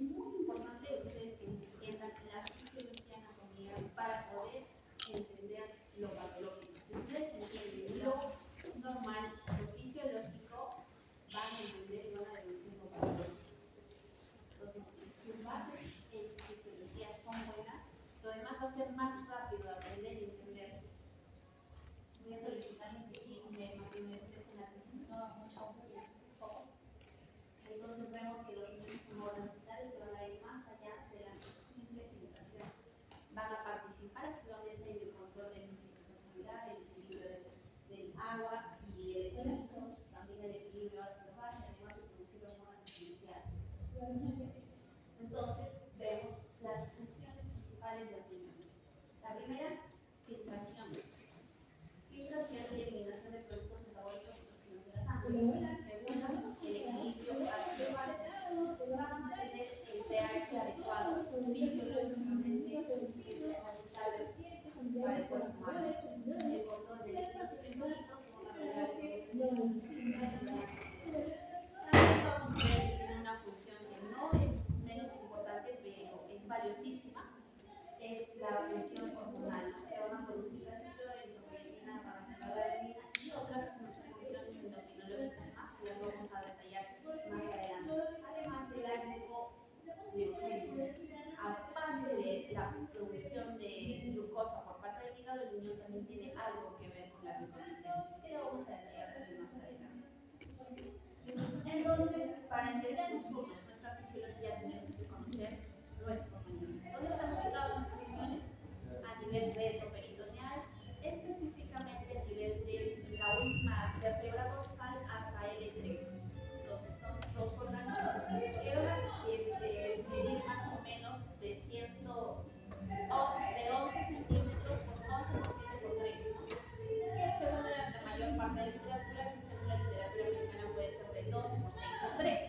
muy importante ustedes que entiendan la fisiología anatomía para poder entender lo patológico. Si ustedes entienden lo normal, lo fisiológico, van a entender y van a deducir lo patológico. Entonces, si sus bases en fisiología son buenas, lo demás va a ser más rápido aprender y entender. Voy a solicitarles que sí me presten atención. Entonces vemos que los riñones son órganos vitales que van a ir más allá de la simple filtración. Van a participar activamente en el control de la el equilibrio del agua y electrolitos, también el equilibrio ácido-base, además de producir hormonas esenciales. Entonces vemos las funciones principales del riñón. La primera, filtración. Filtración y eliminación de productos metabólicos y toxinas de la sangre. Segunda, el equilibrio ácido-base. Va a mantener el pH adecuado fisiológicamente, que es aceptable para el cuerpo humano. El control de líquidos y electrolitos con la regla de también vamos a ver que tiene una función que no es menos importante, pero es valiosísima. Es la función hormonal, que van a producir la ciclorendocrina, van a generar la adenina y otras funciones endocrinológicas más que las vamos a detallar más adelante. Además de la glucogénesis. Aparte de la producción de glucosa por parte del hígado, el riñón también tiene algo que ver con la glucogénesis, que ya vamos a detallar también más adelante. Entonces, para entender nosotros nuestra fisiología, tenemos que conocer nuestros riñones. ¿Dónde están ubicados nuestros riñones? A nivel retroperitoneal, específicamente a nivel de la última vértebra dorsal hasta L3. Entonces, son dos órganos que van a medir más o menos de 11 centímetros por 11 por 7 por 3, ¿no? Que según la mayor parte de la literatura, sí, según la literatura americana puede ser de 12 por 6 por 3.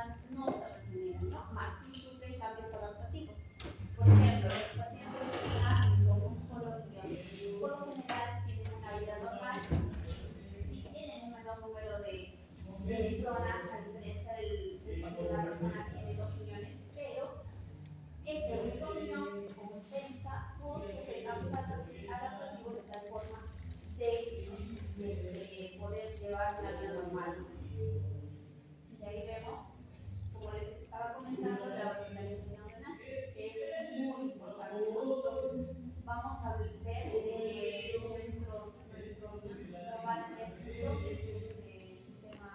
personas no se regeneran, ¿no? Más si sufren cambios adaptativos. Por ejemplo, los pacientes que nacen con un solo riñón, por lo general tienen una vida normal, sí tienen un menor número de neuronas, a diferencia de una persona que tiene dos riñones, pero ese único riñón compensa con cambios adaptativos de tal forma de poder llevar una vida normal. Y ahí vemos, como les estaba comentando, la hospitalización renal, que es muy importante. Entonces, vamos a ver que nuestro riñón no va a tener todo este sistema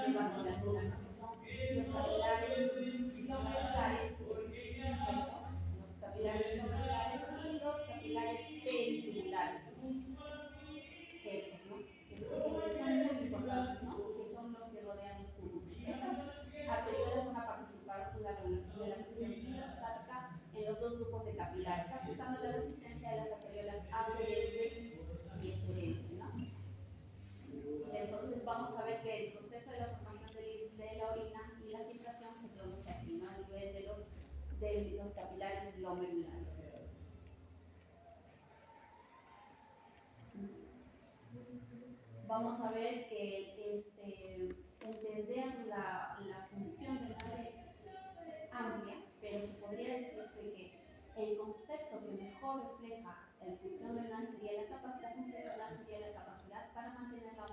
de vasculatura, ¿no? Que son los capilares glomerulares, los capilares glomerulares y los capilares perivasculares. Estos, ¿no? Que son muy importantes, ¿no? Que son los que rodean los túbulos. Estas arteriolas van a participar en la regulación de la presión peristáltica en los dos grupos de capilares, ajustando la resistencia de las arteriolas adherente y excedente, ¿no? Entonces vamos a ver que el proceso de la formación de la orina y la filtración se produce aquí, ¿no? A nivel de los capilares glomerulares. Vamos a ver que entender la función renal es amplia, pero se podría decir que el concepto que mejor refleja la función renal sería la capacidad para mantener la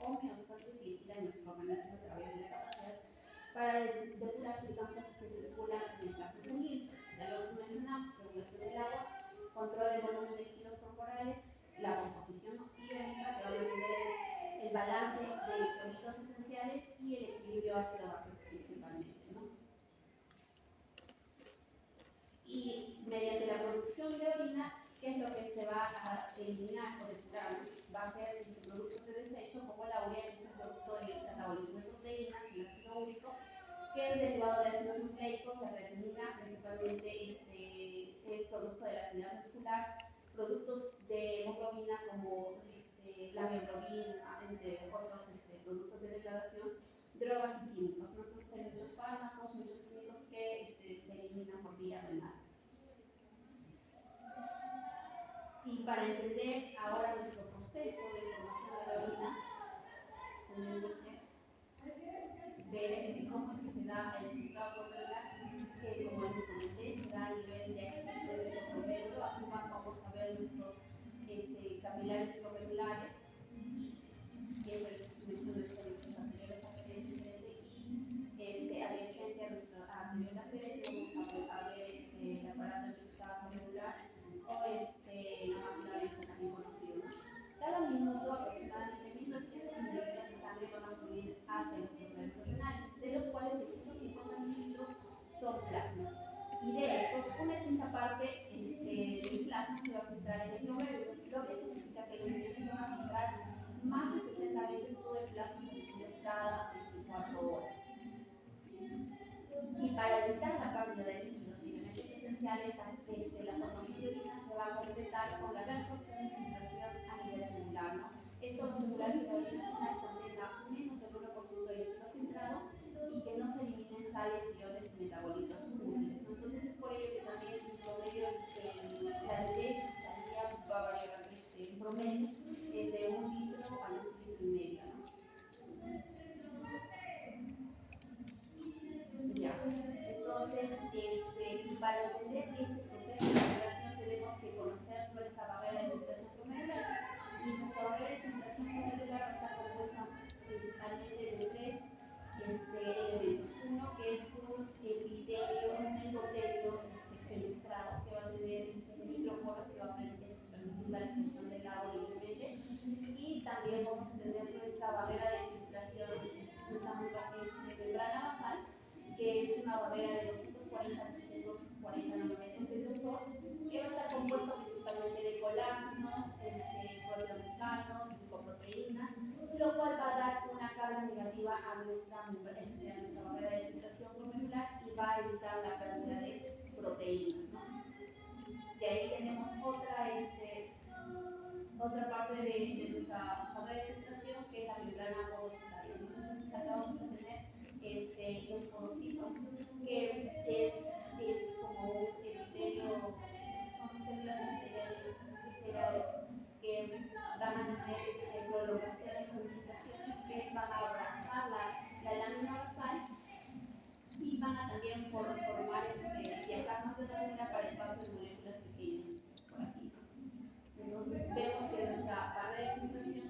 homeostasis líquida en nuestro organismo a través de la capacidad para depurar sustancias que circulan en el plasma sanguíneo. Ya lo mencionamos, regulación del agua, control del volumen de líquidos corporales, la composición iónica que va a mantener el balance de electrolitos esenciales y el equilibrio ácido-base principalmente, ¿no? Y mediante la producción de orina, ¿qué es lo que se va a eliminar o depurar? Va a ser productos de desecho como la urea, que es un producto de catabolismo de proteínas, el ácido úrico, que es derivado de ácidos nucleicos, la retinina principalmente es producto de la actividad muscular, productos de hemoglobina como la mioglobina, entre otros productos de degradación, drogas y químicos, ¿no? Entonces hay muchos fármacos, muchos químicos que se eliminan por vía renal. Y para entender ahora nuestro proceso de formación de la orina, tenemos que ver cómo es que se da el filtrado glomerular, que como les comenté, se da a nivel de nuestro glomérulo. Aquí vamos a ver nuestros capilares glomerulares, que es nuestros anteriores aferentes y adyacente a nuestra anterior aferente, vamos a ver el aparato electrostático glomerular o la máquina de también conocido, ¿no? Cada minuto aproximadamente 1200 mililitros de sangre van a fluir hacia los glomérulos renales, de los cuales 650 mililitros son plasma. Y de estos, una quinta parte del plasma se va a filtrar en el glomérulo, lo que significa que los riñones van a filtrar más de 60 veces todo el plasma sanguíneo cada 24 horas. Y para evitar la pérdida de líquidos y elementos esenciales, la formación de orina se va a completar con la reabsorción y filtración a nivel tubular, ¿no? Esto va a asegurar que la orina final contenga menos del 1% de líquido filtrado y que no se eliminen sales, iones y metabolitos útiles, ¿no? Entonces es por ello que también en promedio la necesidad va a variar en promedio es de 1 litro a 1,5 litros, ¿no? Ya. Entonces, y para entender este proceso de filtración tenemos que conocer nuestra barrera de filtración glomerular. Y nuestra barrera de filtración glomerular está compuesta principalmente de tres elementos. Uno que es un epitelio, un endotelio fenestrado que va a tener microporos que va a permitir la difusión del agua libremente. Y también vamos a tener nuestra barrera de filtración, nuestra membrana basal, que es una barrera de 240 a 340 nanómetros de grosor, que va a estar compuesto principalmente de colágenos, proteoglicanos, glicoproteínas, lo cual va a dar una carga negativa a nuestra barrera de filtración glomerular y va a evitar la pérdida de proteínas, ¿no? Y ahí tenemos otra parte de nuestra barrera de filtración, que es la membrana podocitaria. Entonces acá vamos a tener los podocitos, que es como un epitelio, son células epiteliales viscerales que van a tener prolongaciones o digitaciones que van a abrazar la lámina basal y van a también formar diagramas de ranura para el paso de moléculas pequeñas por aquí. Entonces vemos que nuestra barrera de filtración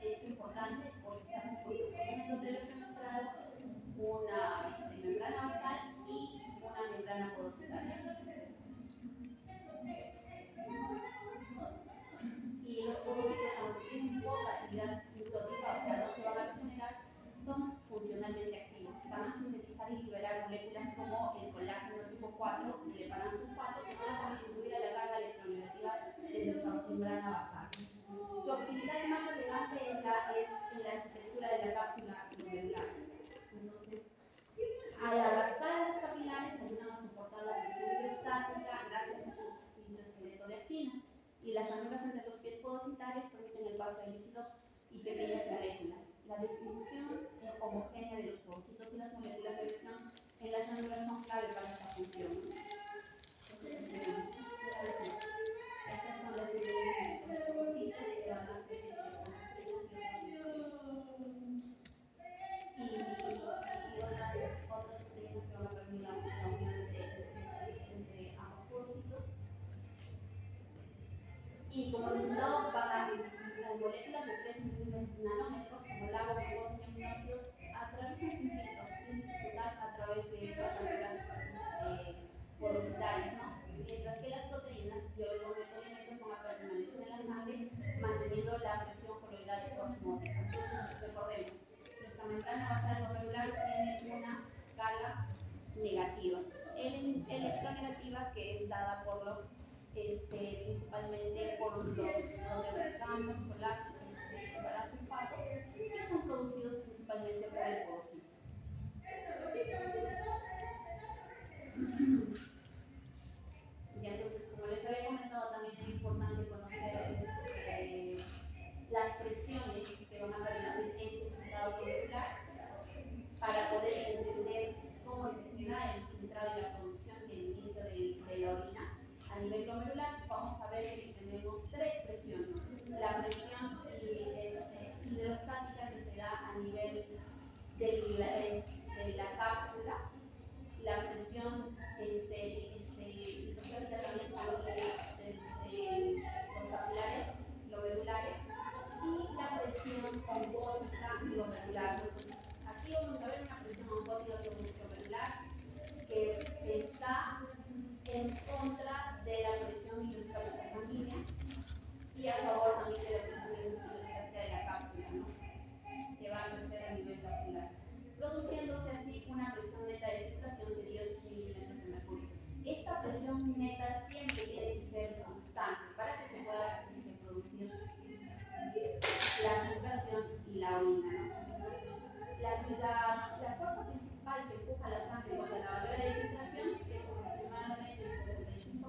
es importante porque está compuesta por un endotelio fenestrado, una membrana basal y una membrana podocitaria. Y los podocitos, aunque tienen poca actividad mitótica, o sea, no se van a regenerar, son funcionalmente activos. Van a sintetizar y liberar moléculas como el colágeno tipo 4 y el epanasulfato que van a contribuir a la carga electronegativa de nuestra membrana basal. Su actividad más relevante es en la arquitectura de la cápsula glomerular. Entonces, al abrazar a los capilares, ayudan a soportar la presión hidrostática gracias a su citoesqueleto de actina. Y las ranuras entre los pies podocitarios permiten el paso de líquido y pequeñas moléculas. La distribución homogénea de los podocitos y las moléculas de lesión en las ranuras son clave para esta función. Estas son las unidades de los podocitos que van a hacer y otras proteínas que van a permitir la unión entre ambos podocitos. Y como resultado van a moléculas de 3 nanómetros como el agua, glucosa y aminoácidos atraviesan sin filtro, sin dificultad a través de estas ranuras podocitarias, ¿no? Mientras que las proteínas y oligometalinatos van a permanecer en la sangre manteniendo la presión coloidal osmótica. Entonces recordemos, nuestra membrana basal glomerular tiene una carga negativa, electronegativa, que es dada por los principalmente por los proteoglicanos, epanasulfato, que son producidos principalmente por el podocito. Y entonces, como les había comentado, también es importante conocer las presiones que van a permitir este filtrado glomerular para poder entender cómo es que se da el filtrado y la producción y el inicio de la orina. A nivel glomerular vamos a ver que tenemos tres presiones. La presión hidrostática que se da a nivel de la cápsula, la presión hidrostática también de los capilares glomerulares y la presión oncótica glomerular. Entonces, aquí vamos a ver una presión oncótica glomerular que está en contra de la presión hidrostática sanguínea y a favor también de la presión hidrostática de la cápsula, ¿no? Que va a crecer a nivel capsular, produciéndose así una presión neta de filtración de 10 milímetros de mercurio. Esta presión neta siempre tiene que ser constante para que se pueda producir la filtración y la orina, ¿no? Entonces, la fuerza principal que empuja la sangre contra la barrera de filtración, que es aproximadamente el 75%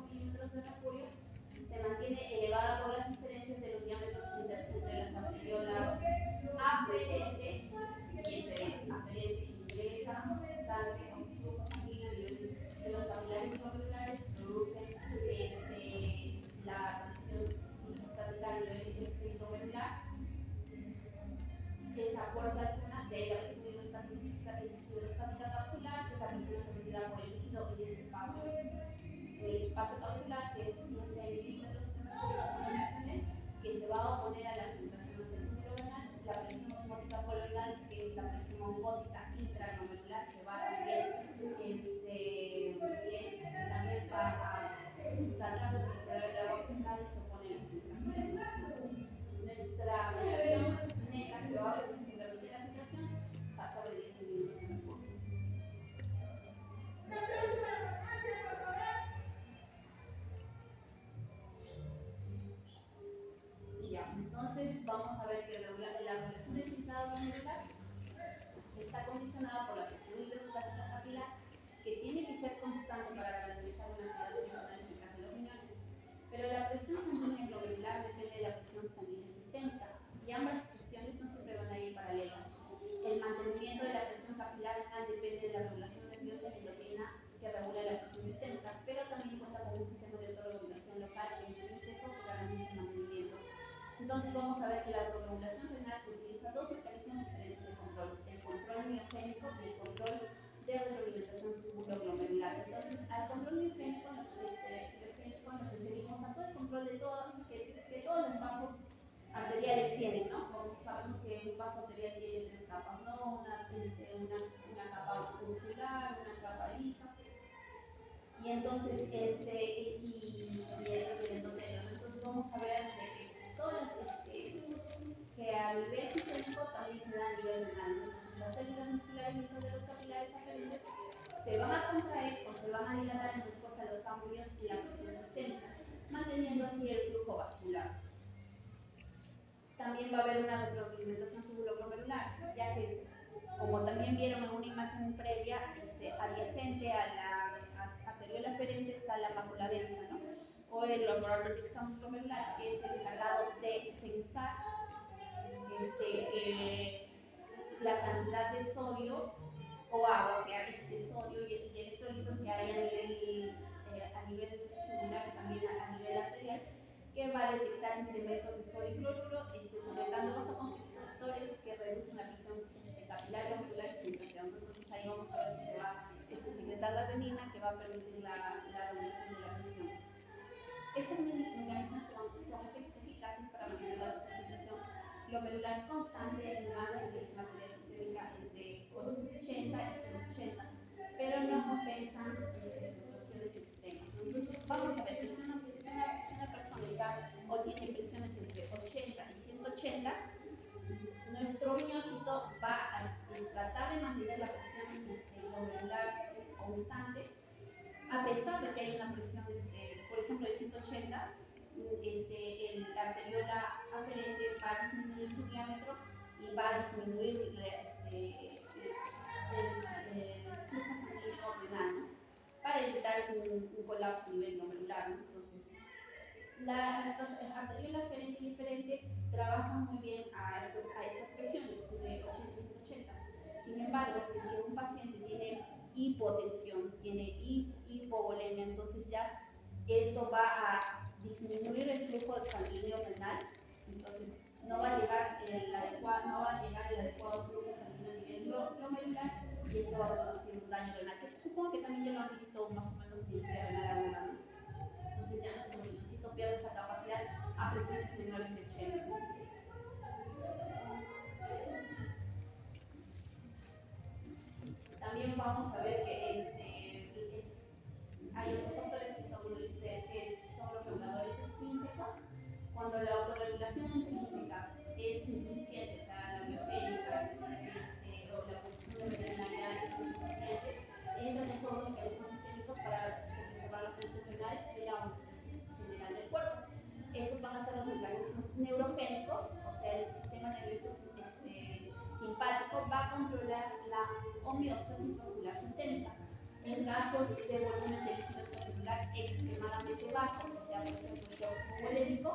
arteriales tienen, ¿no? Como sabemos que un vaso arterial tiene tres capas, ¿no? Una capa muscular, una capa lisa, y entonces, y el endotelio. Entonces vamos a ver que todas que a nivel sistémico también se da a nivel renal. Entonces las células musculares lisas de los capilares aferentes se van a contraer o se van a dilatar en respuesta a los cambios en la presión sistémica, manteniendo así el flujo vascular. También va a haber una retroalimentación tubuloglomerular, ya que, como también vieron en una imagen previa, adyacente a la arteriola aferente está la mácula densa, ¿no? O el glomerular glomerular, que es el encargado de censar la cantidad de sodio o agua que hay, sodio y electrolitos que hay a nivel tubular, también a nivel arterial, que va a detectar incrementos de sodio y cloruro, secretando vasoconstrictores que reducen la presión capilar, glomerular y filtración. Entonces ahí vamos a ver que se va a secretar la renina, que va a permitir la regulación de la presión. Estos mecanismos son eficaces para mantener la filtración glomerular constante en rango de presión arterial sistémica entre 80 y 180, pero no compensan fluctuaciones extremas. Entonces vamos a ver que si una persona está o tiene presiones entre 80 y 180, nuestro riñoncito va a tratar de mantener la presión glomerular constante, a pesar de que hay una presión, por ejemplo, de 180, la arteriola aferente va a disminuir su diámetro y va a disminuir el flujo sanguíneo renal, ¿no? Para evitar un colapso a nivel glomerular, ¿no? Entonces, las arteriola aferente y diferente trabajan muy bien a estas presiones de 80 y 180. Sin embargo, si un paciente tiene hipotensión, tiene hipovolemia, entonces ya esto va a disminuir el flujo sanguíneo renal, entonces no va a llegar el adecuado flujo sanguíneo a nivel glomerular y esto va a producir un daño renal, que supongo que también ya lo han visto más o menos en la renal aguda, ¿no? Entonces ya nuestro riñoncito pierde esa capacidad a presiones menores de 80. También vamos a ver que hay otros factores que son los reguladores extrínsecos. Cuando la autorregulación intrínseca es insuficiente, o sea, la biogénica o la producción de veterinaria es insuficiente, entran en juego mecanismos sistémicos para preservar la función renal y la homeostasis general del cuerpo. Estos van a ser los mecanismos neurogénicos, o sea, el sistema nervioso simpático va a controlar la homeostasis vascular sistémica. En casos de volumen de líquido extracelular extremadamente bajo, o sea, por ejemplo, el shock hipovolémico,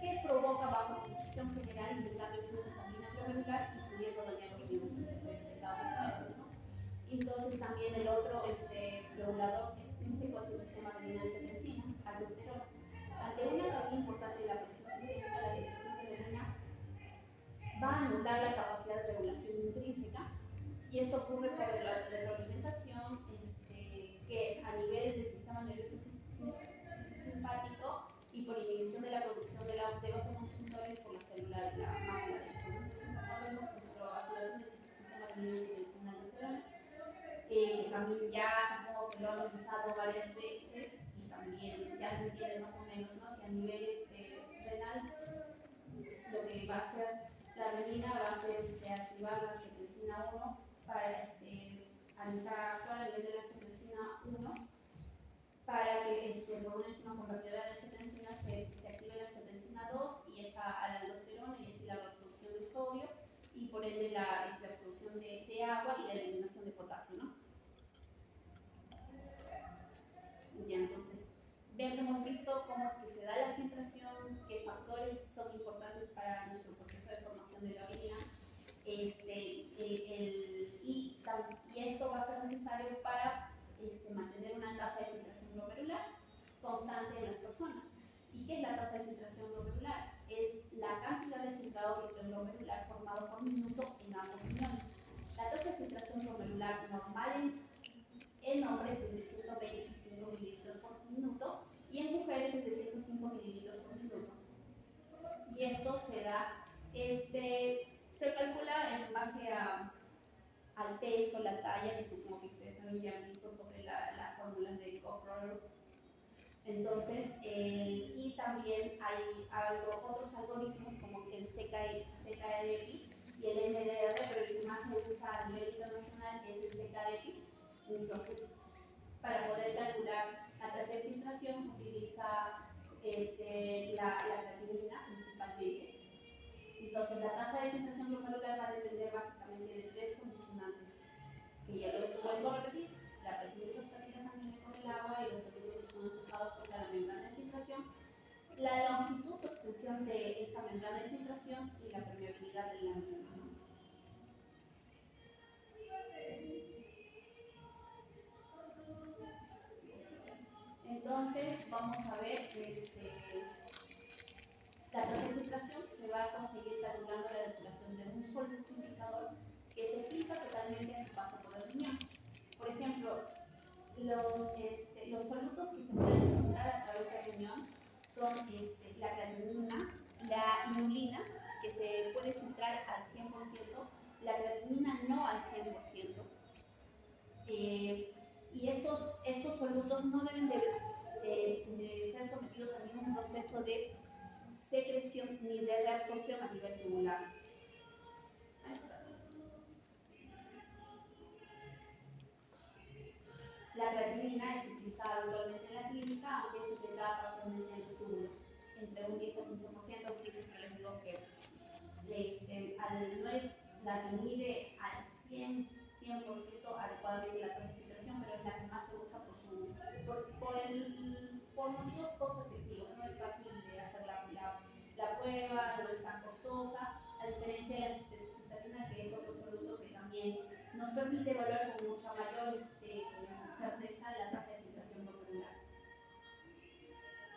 que provoca vasoconstricción general, limitando el flujo sanguíneo glomerular y pudiendo dañar los riñones, ¿no? Entonces, también el otro regulador extrínseco es el sistema renal angiotensina, aldosterona. Ante una caída importante de la presión sistémica, la secreción de renina va a anular la capacidad de regulación intrínseca, y esto ocurre por la retroalimentación que a nivel del sistema nervioso simpático y por inhibición de la producción de vasoconstrictores por la célula de la mácula densa. Entonces acá vemos nuestra activación del sistema renina aldosterona, que también ya supongo que lo han utilizado varias veces y también ya lo entienden más o menos, ¿no? Que a nivel renal lo que va a hacer la renina va a ser activar la angiotensina 1 para actuar a nivel de la angiotensina 1 para que por una enzima convertidora de angiotensina se active la angiotensina 2 y esa a la aldosterona, y así la absorción de sodio y por ende la absorción de agua y la eliminación de potasio, ¿no? Ya, entonces, hemos visto cómo es que se da la filtración, qué factores son importantes para nuestro proceso de formación de la orina, y esto va a ser necesario para mantener una tasa de filtración glomerular constante en las personas. ¿Y qué es la tasa de filtración glomerular? Es la cantidad de filtrado glomerular formado por minuto en ambos riñones. La tasa de filtración glomerular normal en hombres es de 125 mililitros por minuto y en mujeres es de 105 mililitros por minuto. Y esto se da al peso, la talla, que supongo que ustedes también ya han visto sobre las fórmulas de Cochrane. Entonces, y también hay otros algoritmos como el CKRI y el NDR, pero el que más se usa a nivel internacional es el CKRI. Entonces, para poder calcular la tasa de filtración utiliza la creatinina principalmente. Entonces, la tasa de filtración glomerular va a depender básicamente de tres condicionantes, que ya lo vuelvo a repetir: la presión hidrostática sanguínea con el agua y los sólidos que son empujados contra la membrana de filtración, la longitud o extensión de esta membrana de filtración y la permeabilidad de la misma. Entonces, vamos a ver, la tasa de filtración se va a conseguir calculando la depuración de un soluto indicador que se filtra totalmente a su paso por el riñón. Por ejemplo, los solutos que se pueden filtrar a través del riñón son la creatinina, la inulina, que se puede filtrar al 100%, la creatinina no al 100%. Y estos solutos no deben de ser sometidos a ningún proceso de secreción ni de reabsorción a nivel tubular. La creatinina es utilizada habitualmente en la clínica, aunque es secretada parcialmente en los túbulos, entre un 10 a 15%. Por eso es que les digo que no es la que mide al 100% adecuadamente la tasa de filtración, pero es la que más se usa por motivos costo-efectivos. No es fácil de hacer la prueba, no es tan costosa, a diferencia de la cistatina, que es otro soluto que también nos permite evaluar con mucha mayor certeza la tasa de filtración glomerular.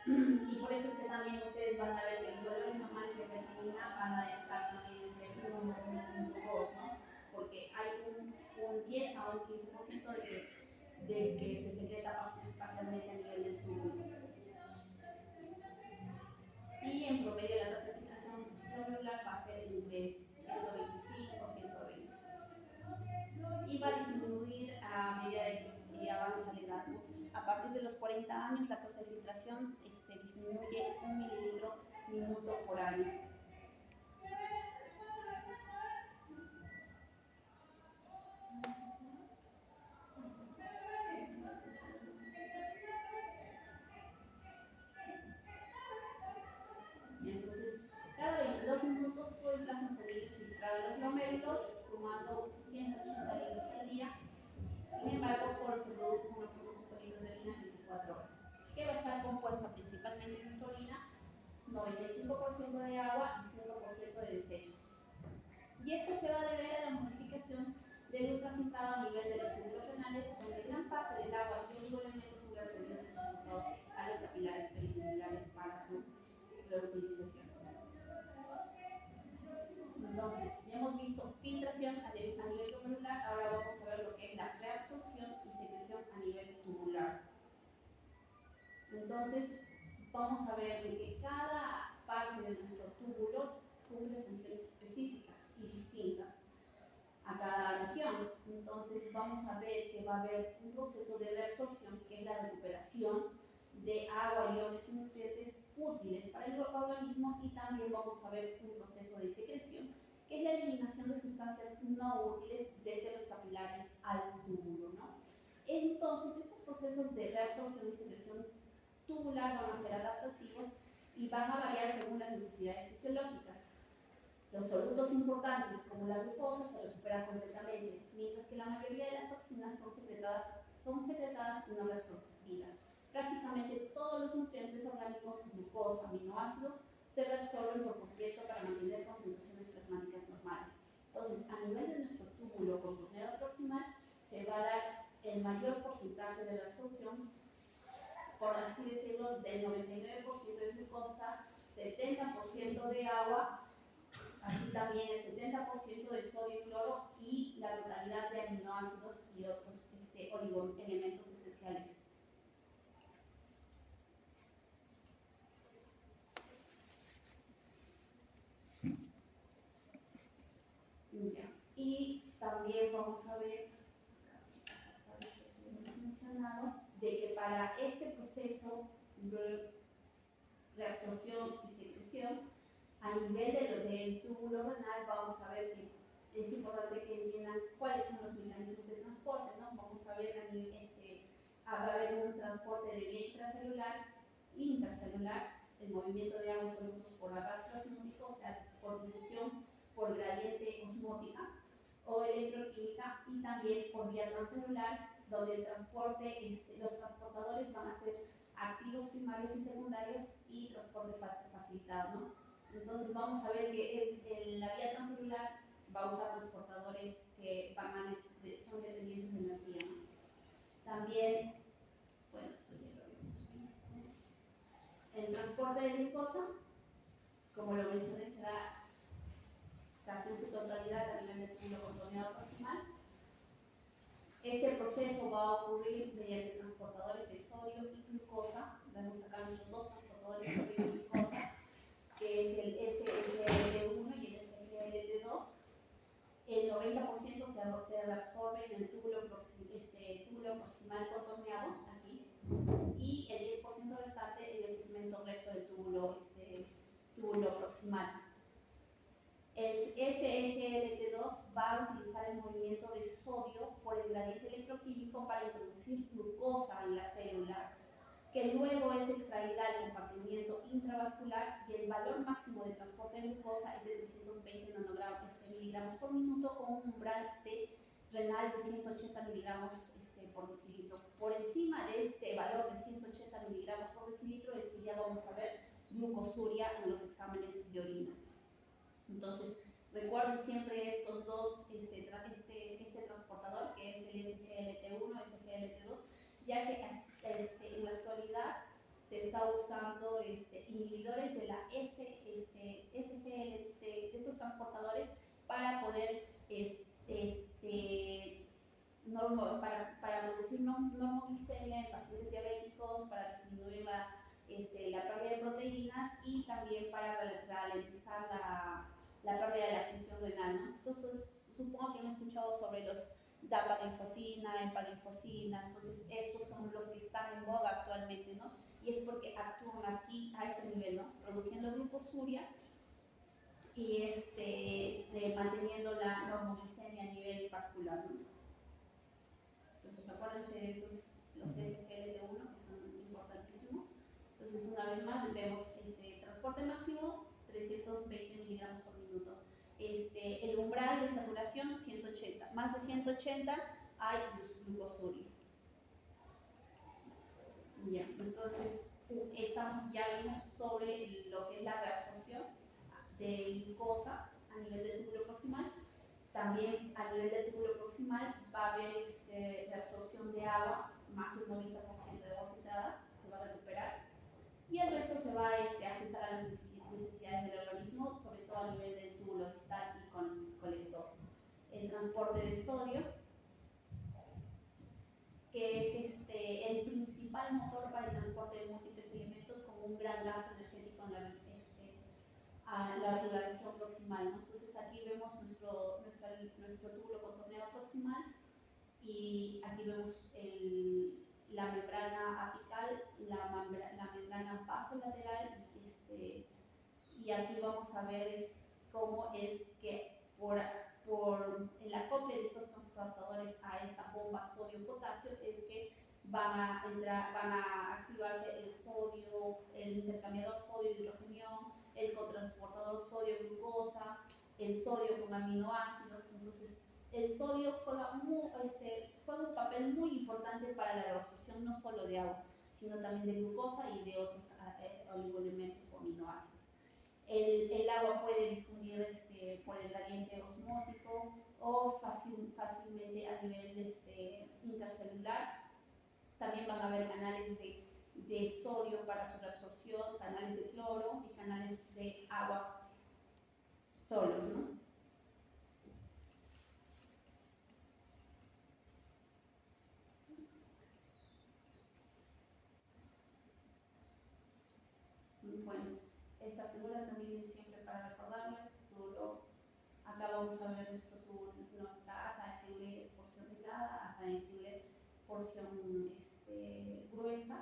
Y por eso es que también ustedes van a ver que los valores normales de creatinina van a estar también entre 1 y 1.2, ¿no? Porque hay un 10 a un 15% de que se secreta parcialmente a nivel del túbulo. Y en promedio la tasa de filtración glomerular va a ser entre 125 a 120. Y va a disminuir a medida de que avanza la edad, ¿no? A partir de los 40 años la tasa de filtración disminuye 1 mililitro minuto por año. Entonces, cada 22 minutos todo el plasma sanguíneo es filtrado en los glomérulos, sumando 180 litros al día. Sin embargo, solo se produce 1.5 litros de orina en 24 horas, que va a estar compuesta principalmente de nuestra orina, 95% de agua y 5% de desechos. Y esto se va a deber a la modificación del ultrafiltrado a nivel de los túbulos renales, donde gran parte del agua y oligoelementos son absorbidos y transportados a los capilares peritoneales para su reutilización. Entonces, ya hemos visto filtración a nivel glomerular, ahora vamos a ver lo que es la reabsorción y secreción a nivel tubular. Entonces, vamos a ver que cada parte de nuestro túbulo cumple funciones específicas y distintas a cada región. Entonces, vamos a ver que va a haber un proceso de reabsorción, que es la recuperación de agua, iones y nutrientes útiles para el organismo, y también vamos a ver un proceso de secreción, que es la eliminación de sustancias no útiles desde los capilares al túbulo, ¿no? Entonces, estos procesos de reabsorción y secreción tubular van a ser adaptativos y van a variar según las necesidades fisiológicas. Los solutos importantes, como la glucosa, se los supera completamente, mientras que la mayoría de las toxinas son secretadas y no reabsorbidas. Prácticamente todos los nutrientes orgánicos, glucosa, aminoácidos, se reabsorben por completo para mantener concentraciones plasmáticas normales. Entonces, a nivel de nuestro túbulo con torneo proximal, se va a dar el mayor porcentaje de la absorción, por así decirlo, del 99% de glucosa, 70% de agua, así también el 70% de sodio y cloro, y la totalidad de aminoácidos y otros oligoelementos esenciales. Ya. Y también vamos a ver, mencionado, de que para este proceso de reabsorción y secreción, a nivel del túbulo renal, vamos a ver que es importante que entiendan cuáles son los mecanismos de transporte, ¿no? Vamos a ver a nivel, va a haber un transporte de vía intracelular, el movimiento de aguas solutos por arrastre osmótico, o sea, por difusión, por gradiente osmótica o electroquímica, y también por vía transcelular, donde el transporte, los transportadores van a ser activos primarios y secundarios y transporte facilitado, ¿no? Entonces vamos a ver que en la vía transcelular va a usar transportadores que son dependientes de energía, ¿no? También, bueno, esto ya lo habíamos visto. El transporte de glucosa, como lo mencioné, se da casi en su totalidad a nivel de túbulo contorneado proximal. Este proceso va a ocurrir mediante transportadores de sodio y glucosa. Vemos acá nuestros dos transportadores de sodio y glucosa, que es el SGLT1 y el SGLT2. El 90% se reabsorbe en el túbulo proximal contorneado, aquí, y el 10% restante en el segmento recto del túbulo proximal. El SGLT2 va a utilizar el movimiento de sodio por el gradiente electroquímico para introducir glucosa en la célula, que luego es extraída al compartimiento intravascular, y el valor máximo de transporte de glucosa es de 320 miligramos por minuto, con un umbral renal de 180 miligramos por decilitro. Por encima de este valor de 180 miligramos por decilitro es que ya vamos a ver glucosuria en los exámenes de orina. Entonces, recuerden siempre estos dos, este transportador, que es el SGLT1, SGLT2, ya que en la actualidad se está usando inhibidores de la SGLT, de estos transportadores, para poder para producir normoglicemia en pacientes diabéticos, para disminuir la pérdida de proteínas, y también para ralentizar la pérdida de la función renal, ¿no? Entonces, supongo que han escuchado sobre los dapaglifosina, empaglifosina. Entonces estos son los que están en boga actualmente, ¿no? Y es porque actúan aquí a este nivel, ¿no? Produciendo glucosuria y manteniendo la normoglicemia a nivel vascular, ¿no? Entonces acuérdense de esos, los SGLT1, que son importantísimos. Entonces, una vez más, vemos transporte máximo 320 miligramos por minuto. El umbral de saturación 180, más de 180 hay glucosuria. Ya, entonces ya vimos sobre lo que es la reabsorción de glucosa a nivel del túbulo proximal. También a nivel del túbulo proximal va a haber reabsorción de agua, más del 90% de agua filtrada se va a recuperar, y el resto se va a ajustar a las necesidades del organismo, sobre todo a nivel del túbulo distal y con colector. El transporte de sodio, que es el principal motor para el transporte de múltiples elementos, con un gran gasto energético en la región proximal, ¿no? Entonces aquí vemos nuestro túbulo contorneado proximal, y aquí vemos la membrana apical, la membrana vasolateral, y aquí vamos a ver cómo es que por el acople de estos transportadores a esta bomba sodio-potasio es que van a activarse el sodio, el intercambiador sodio-hidrogenión, el cotransportador sodio-glucosa, el sodio con aminoácidos. Entonces, el sodio juega un papel muy importante para la reabsorción no solo de agua, sino también de glucosa y de otros oligoelementos o aminoácidos. El agua puede difundir por el gradiente osmótico o fácilmente a nivel intercelular. También van a haber canales de sodio para su reabsorción, canales de cloro y canales de agua solos, ¿no? Bueno, esta figura también es siempre para recordarles. Acá vamos a ver nuestra asa porción gruesa,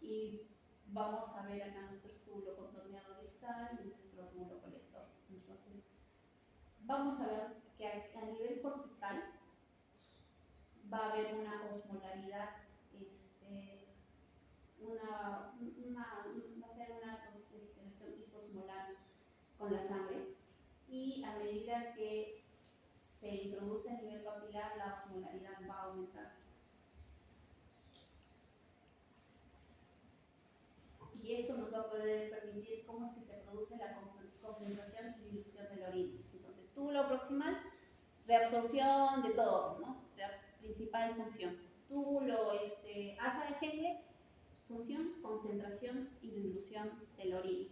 y vamos a ver acá nuestro túbulo contorneado distal y nuestro túbulo colector. Entonces, vamos a ver que a nivel cortical va a haber una osmolaridad, va a ser una reacción isosmolar con la sangre, y a medida que se introduce a nivel capilar, la osmolaridad va a aumentar. Y esto nos va a poder permitir cómo es que se produce la concentración y dilución de la orina. Entonces, túbulo proximal, reabsorción de todo, ¿no? La principal función. Túbulo asa de Henle, función, concentración y dilución de la orina.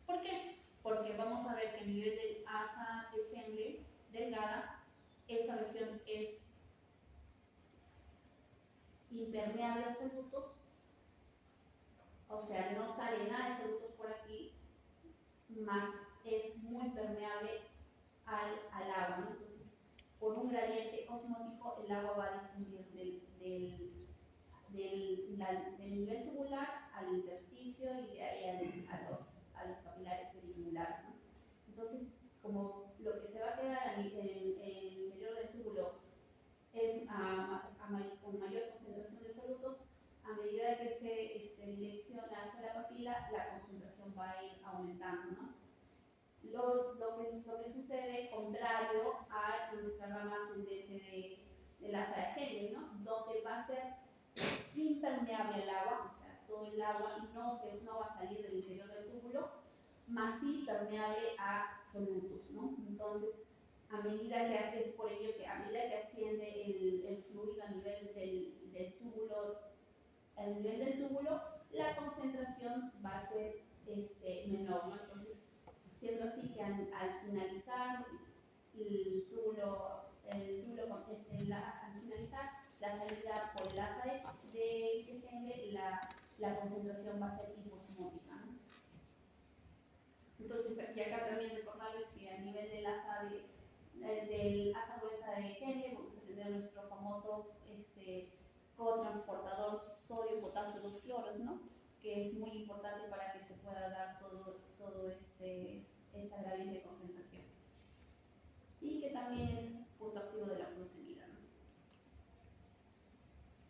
¿Por qué? Porque vamos a ver que a nivel del asa de Henle delgada, esta región es impermeable a solutos, o sea, no sale nada de solutos por aquí, más es muy permeable al agua, ¿no? Entonces, por un gradiente osmótico, el agua va a difundir del nivel tubular al intersticio y de ahí a los capilares perivasculares, ¿no? Entonces, como lo que se va a quedar en el interior del túbulo es con mayor concentración de solutos, a medida que se direcciona hacia la papila, la concentración va a ir aumentando, ¿no? Lo que sucede contrario a nuestra rama ascendente del asa de Henle, ¿no? Donde va a ser impermeable el agua, o sea, todo el agua no va a salir del interior del túbulo, más sí permeable a solutos, ¿no? Entonces, a medida que hace, es por ello que a medida que asciende el fluido a nivel del túbulo, la concentración va a ser menor, ¿no? Entonces, siendo así que al finalizar el túbulo, al finalizar la salida por el asa de Henle, la concentración va a ser hiposmótica, ¿no? Entonces, aquí acá también recordarles que a nivel del asa gruesa de Henle vamos a tener nuestro famoso cotransportador sodio-potasio 2-cloros, ¿no? Que es muy importante para que se pueda dar todo esta gradiente de concentración. Y que también es punto activo de la furosemida, ¿no?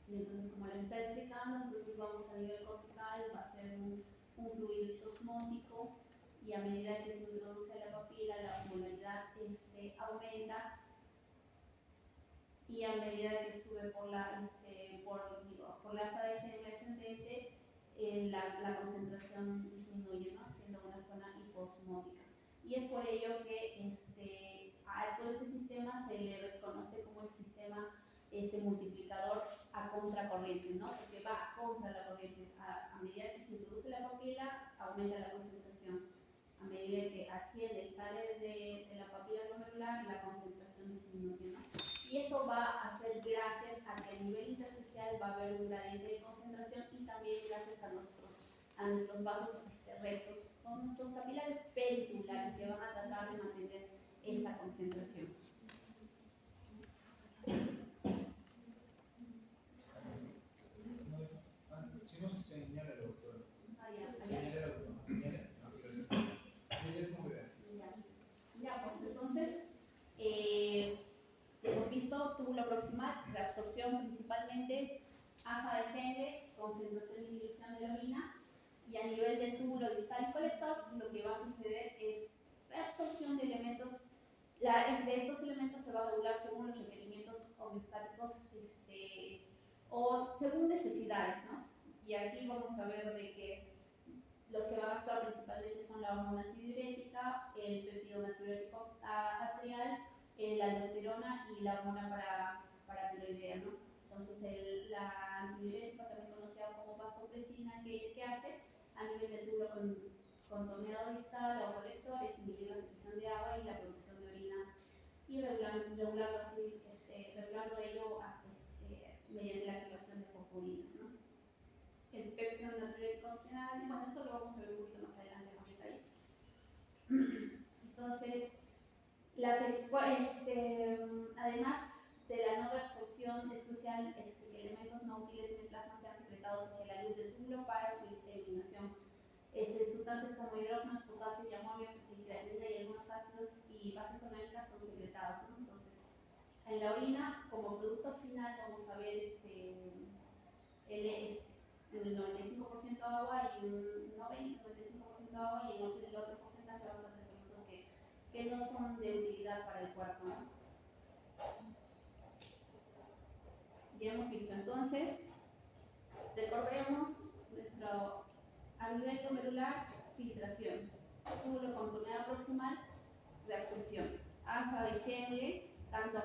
Y entonces, como les estaba explicando, entonces vamos a nivel cortical, va a ser un fluido isosmótico, y a medida que se introduce a la papila, la osmolaridad aumenta, y a medida que sube por la asa de Henle ascendente, la concentración disminuye, ¿no? Siendo una zona hiposmótica. Y es por ello que a todo este sistema se le reconoce como el sistema multiplicador a contracorriente, ¿no? Porque va contra la corriente. A medida que se introduce la papila, aumenta la concentración. A medida que asciende y sale de la papila glomerular, la concentración disminuye, ¿no? Y esto va a ser gracias a que a nivel intersticial va a haber un gradiente de concentración, y también gracias a nuestros vasos rectos, son nuestros capilares periculares que van a tratar de mantener esta concentración. Si no se señala el doctor. Señala el doctor. Ya, pues entonces, hemos visto túbulo proximal, reabsorción principalmente, asa de Henle, concentración y dilución de la orina, y a nivel del túbulo distal y colector, lo que va a suceder es reabsorción de elementos. De estos elementos se va a regular según los requerimientos homeostáticos o según necesidades, ¿no? Y aquí vamos a ver de que los que van a actuar principalmente son la hormona antidiurética, el péptido natriurético atrial, la aldosterona y la hormona paratiroidea, ¿no? Entonces, la antidiurética, también conocida como vasopresina, ¿qué hace? A nivel del túbulo contorneado distal o colector, es inhibir la secreción de agua y la producción de orina, y regulando ello mediante la activación de purpurinas, ¿no? El péptido natriurético atrial, bueno, eso lo vamos a ver un poquito más adelante, más detalle. Entonces, además de la no reabsorción, es crucial que elementos no túbulo para su eliminación. Sustancias como hidrógenos, potasio y amonio, creatinina y algunos ácidos y bases orgánicas son secretados, ¿no? Entonces, en la orina, como producto final, vamos a ver el 95% agua y un 95% agua y el otro porcentaje va a ser de solutos que no son de utilidad para el cuerpo, ¿no? Ya hemos visto entonces, recordemos a nivel glomerular, filtración, túbulo contorneado proximal, reabsorción, asa de Henle, tanto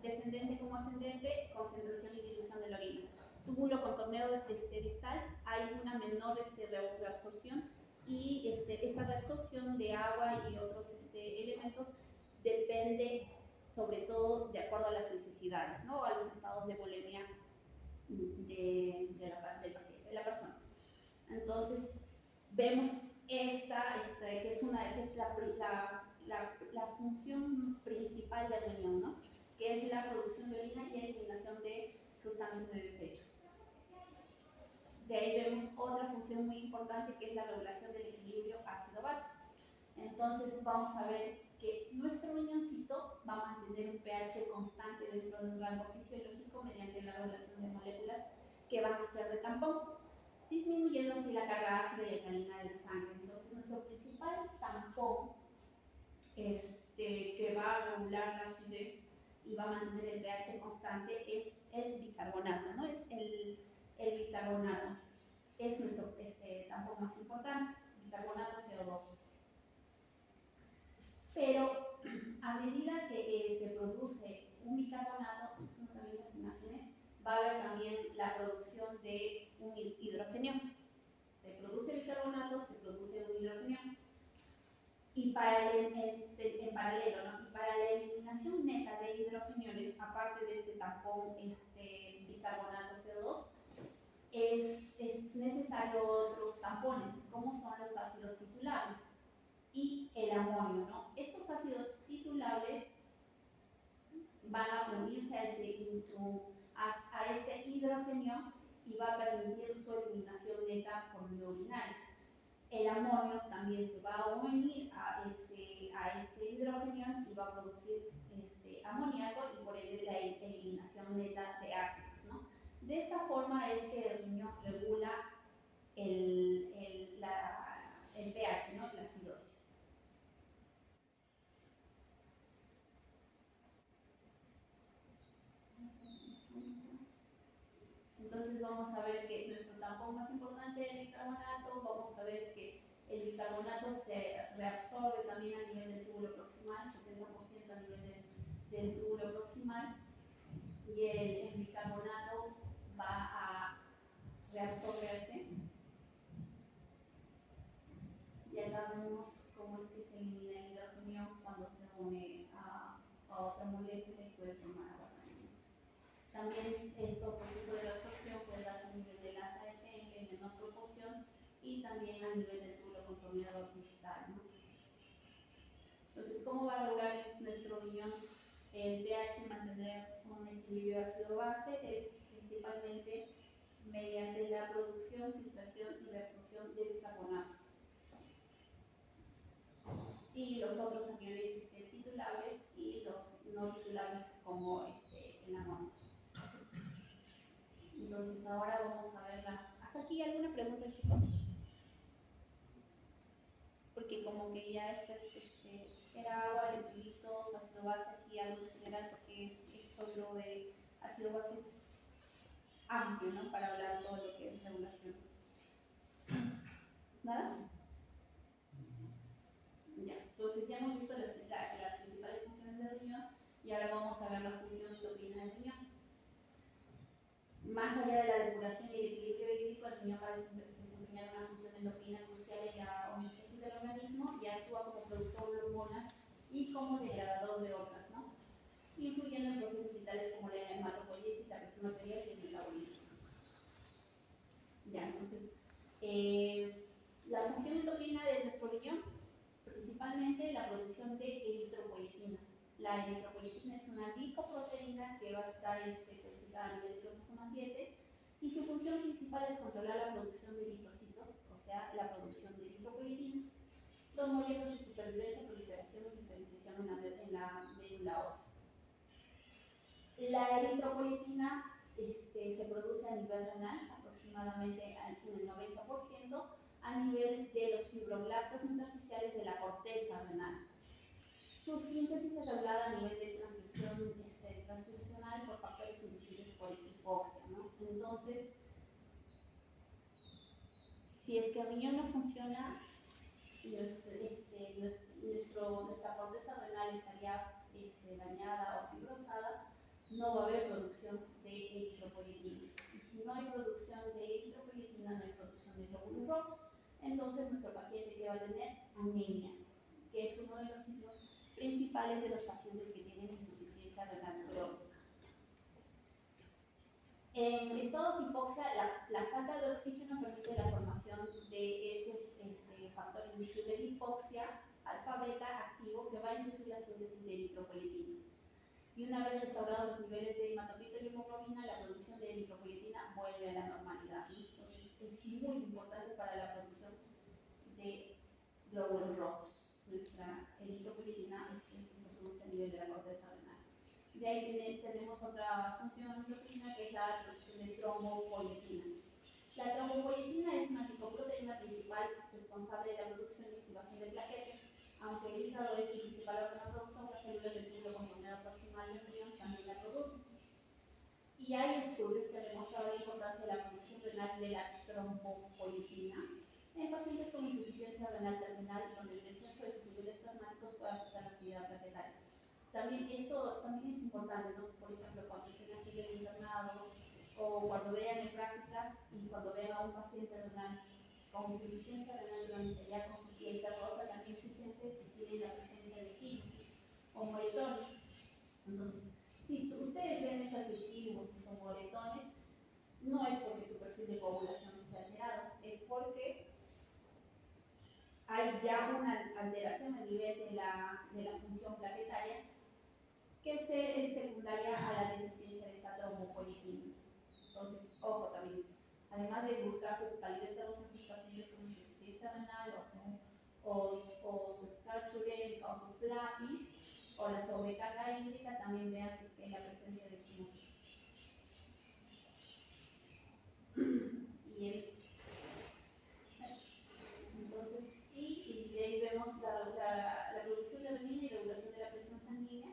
descendente como ascendente, concentración y dilución de la orina. Túbulo contorneado distal, hay una menor reabsorción y esta reabsorción de agua y otros elementos depende sobre todo de acuerdo a las necesidades, ¿no? A los estados de volemia del paciente, de la persona. Entonces, vemos que es la función principal del riñón, ¿no? Que es la producción de orina y eliminación de sustancias de desecho. De ahí vemos otra función muy importante que es la regulación del equilibrio ácido-base. Entonces, vamos a ver que nuestro riñoncito va a mantener un pH constante dentro de un rango fisiológico mediante la regulación de moléculas que van a ser de tampón, disminuyendo así la carga ácida y alcalina de la sangre. Entonces, nuestro principal tampón que va a regular la acidez y va a mantener el pH constante es el bicarbonato, ¿no? Es el bicarbonato. Es nuestro tampón más importante, bicarbonato CO2. Pero a medida que se produce un bicarbonato, son también las imágenes, va a haber también la producción de un hidrogenio. Se produce bicarbonato, se produce un hidrogenio. Y en paralelo, ¿no? Y para la eliminación neta de hidrogeniones, aparte de este tampón bicarbonato CO2, es necesario otros tampones, como son los ácidos titulables y el amonio, ¿no? Estos ácidos titulables van a unirse a este hidrogenio y va a permitir su eliminación neta por vía urinaria. El amonio también se va a unir a este hidrogenio y va a producir amoníaco y por ende la eliminación neta de ácidos, ¿no? De esta forma es que el riñón regula el pH, ¿no? La acidosis. Entonces vamos a ver que nuestro tampón más importante es el bicarbonato, vamos a ver que el bicarbonato se reabsorbe también a nivel del túbulo proximal, 70% a nivel del túbulo proximal, y el bicarbonato va a reabsorberse. Y acá vemos cómo es que se elimina el hidrogenio cuando se une a otra molécula y puede formar agua también. También esto proceso de absorción puede darse a nivel del asa de Henle en menor proporción y también a nivel del túbulo contorneado distal, ¿no? Entonces, ¿cómo va a lograr nuestro riñón el pH mantener un equilibrio ácido-base? Es principalmente mediante la producción, filtración y reabsorción de bicarbonato. Y los otros aniones titulables y los no titulables como el amonio. Entonces ahora vamos a verla. ¿Hasta aquí alguna pregunta, chicos? Porque como que ya esto era agua, electrolitos, ácido base, así algo en general, porque esto lo de ácido base es amplio, ¿no? Para hablar todo lo que es regulación. ¿Nada? Ya, entonces ya hemos visto las principales funciones del riñón y ahora vamos a ver la función endocrina del riñón. Más allá de la depuración y el equilibrio hídrico, el riñón va a desempeñar una función endocrina crucial en la homeostasis del organismo y actúa como productor de hormonas y como degradador de otras, ¿no? Influyendo en procesos vitales como la hematopoiesis, la presión arterial y el metabolismo. Ya, entonces, la función endocrina de nuestro riñón, principalmente la producción de eritropoyetina. La eritropoyetina es una glicoproteína que va a estar codificada a nivel de cromosoma 7 y su función principal es controlar la producción de eritrocitos, o sea, la producción de eritropoyetina, promoviendo su supervivencia, proliferación y diferenciación en la médula ósea. La eritropoyetina se produce a nivel renal, aproximadamente en el 90%, a nivel de los fibroblastos intersticiales de la corteza renal. Su síntesis es regulada a nivel de transcripcional por factores inducidos por hipoxia, ¿no? Entonces, si es que el riñón no funciona, nuestra corteza renal estaría dañada o fibrosada, no va a haber producción de eritropoyetina. Y si no hay producción de eritropoyetina, no hay producción de glóbulos rojos. Entonces, nuestro paciente que va a tener anemia, que es uno de los signos principales de los pacientes que tienen insuficiencia renal crónica. En estados de hipoxia, la falta de oxígeno permite la formación de este factor inducible de hipoxia, alfa beta activo, que va a inducir la síntesis de eritropoyetina. Y una vez restaurados los niveles de hematocrito y hemoglobina, la producción de eritropoyetina vuelve a la normalidad. Entonces, es muy importante para la producción de glóbulos rojos. Nuestra eritropoyetina se produce a nivel de la corteza renal. De ahí tenemos otra función endocrina, que es la producción de trombopoyetina. La trombopoyetina es una lipoproteína principal responsable de la producción y activación de plaquetas. Aunque el hígado es el principal órgano productor, las células del túbulo conformado proximal del riñón también la producen. Y hay estudios que han demostrado la importancia de la producción renal de la trombopoyetina en pacientes con insuficiencia renal terminal, donde el descenso de sus niveles plasmáticos puede afectar la actividad plaquetaria. También esto también es importante, ¿no? Por ejemplo, cuando estén así en internado o cuando vean en prácticas y cuando vean a un paciente renal con insuficiencia renal crónica ya con su piel terrosa, también fíjense si tiene la presencia de químicos o moretones. Entonces, si ustedes ven esas químicos y son moretones, no es porque su perfil de coagulación esté alterado, es porque hay ya una alteración a nivel de la función plaquetaria que es secundaria a la deficiencia de esta trombopoyetina. Entonces, ojo también, además de buscar su calidez terrosa en sus pacientes con insuficiencia renal o su starch urémica o su FLAPI o la sobrecarga hídrica, también vean si es que hay la presencia de quimosis. Entonces, y de ahí vemos la producción de renina y regulación de la presión sanguínea,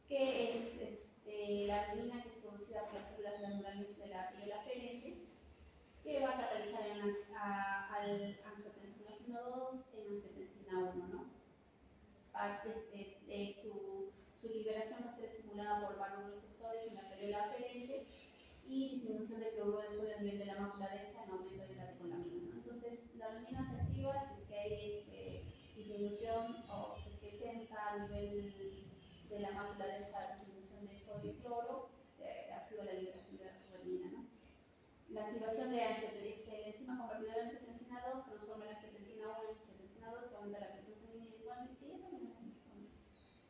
que es la renina que es producida por las células glandulares de la aferente, que va a catalizar al angiotensina 2 en angiotensina 1, ¿no? Su liberación va a ser estimulada por varios receptores en la célula aferente y disminución del cloruro de sodio a nivel de la mácula densa en aumento de la catecolaminas, ¿no? Entonces, la renina se activa si es que hay disminución o si es que sensa a nivel de la mácula densa, disminución de sodio y cloro, se activa la liberación de la renina, ¿no? La activación de la enzima convertidora de angiotensina 2 transforma la angiotensina 1 en angiotensina 2, que aumenta la presión sanguínea igualmente, y ya tenemos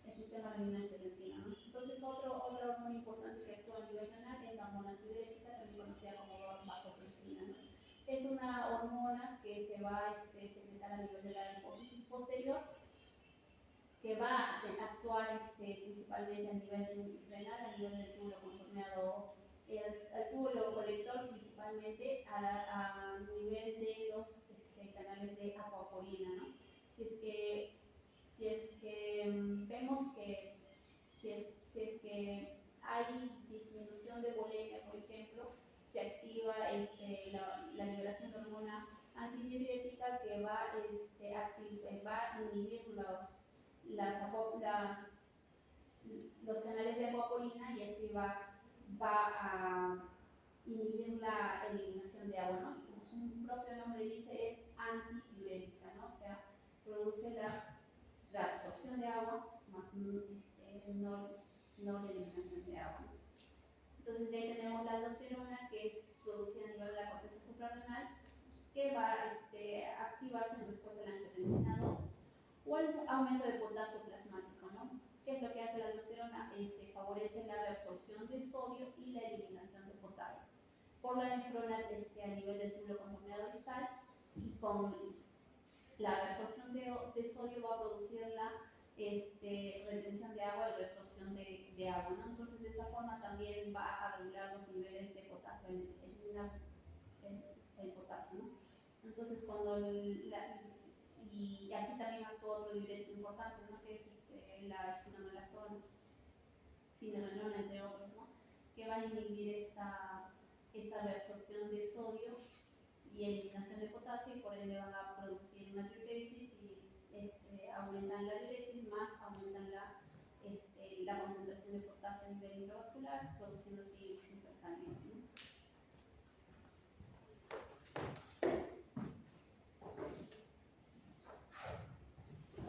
el sistema renina-angiotensina, ¿no? Entonces, otra hormona importante que actúa a nivel renal es la hormona antidiurética, también conocida como vasopresina, ¿no? Es una hormona que se va a secretar a nivel de la hipófisis posterior, que va a actuar principalmente a nivel renal, a nivel del túbulo conformado, el túbulo colector principalmente a nivel de los canales de acuaporina, ¿no? Si es que vemos que si es que hay disminución de bulimia, por ejemplo, se activa la liberación de hormona antidiurética que va a inhibir los canales de acuaporina y así va a inhibir la eliminación de agua, ¿no? Como su propio nombre dice, es antidiurética, ¿no? O sea, produce la reabsorción de agua más no la eliminación de agua, ¿no? Entonces, de ahí tenemos la aldosterona, que es producida a nivel de la corteza suprarrenal, que va a activarse en respuesta a la angiotensina 2 o al aumento de potasio plasmático, ¿no? ¿Qué es lo que hace la aldosterona? Favorece la reabsorción de sodio y la eliminación de potasio. ¿Por por la nefrona a nivel del túbulo contorneado distal, y con la reabsorción de sodio va a producir la retención de agua y reabsorción de agua, ¿no? Entonces, de esta forma también va a regular los niveles de potasio el potasio, ¿no? Entonces, y aquí también actúa otro nivel importante, ¿no? Que es la espironolactona, finerenona, entre otros, ¿no? Que va a inhibir esta reabsorción de sodio y eliminación de potasio, y por ende van a producir una diuresis, y aumentan la diuresis, más aumentan la concentración de potasio a nivel intravascular, produciendo así hipercalía, ¿no?